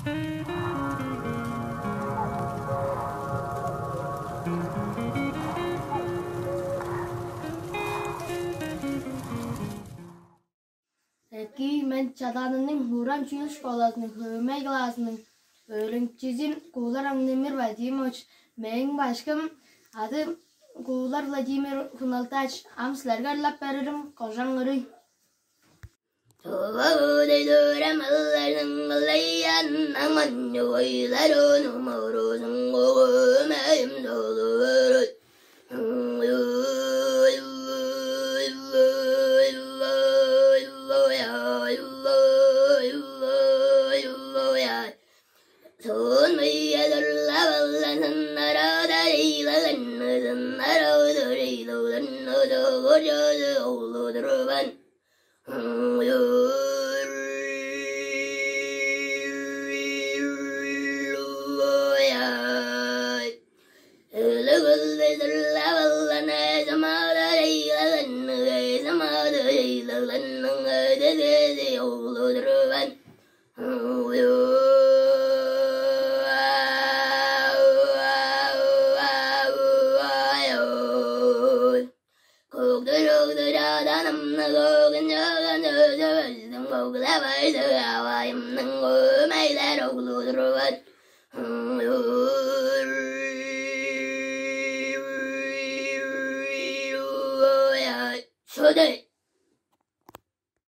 Ki men Çadan'ın Huran Çuyul Şkolasının Hüme Klasının öğrencisi Kуулar Kаң-Демир Vladimirovич. Benim başkam adı Kуулар Vladimir Hunaltaç. Amslarga arlap veririm kocan ırı. Tuğuday dörem allarının alayan aman yoylar onu moruzun oğumeyim dolu. Son mıyadırla vallasın arada eylelenmezin aradır eylelenmezin kocadı oğludur ben. I'm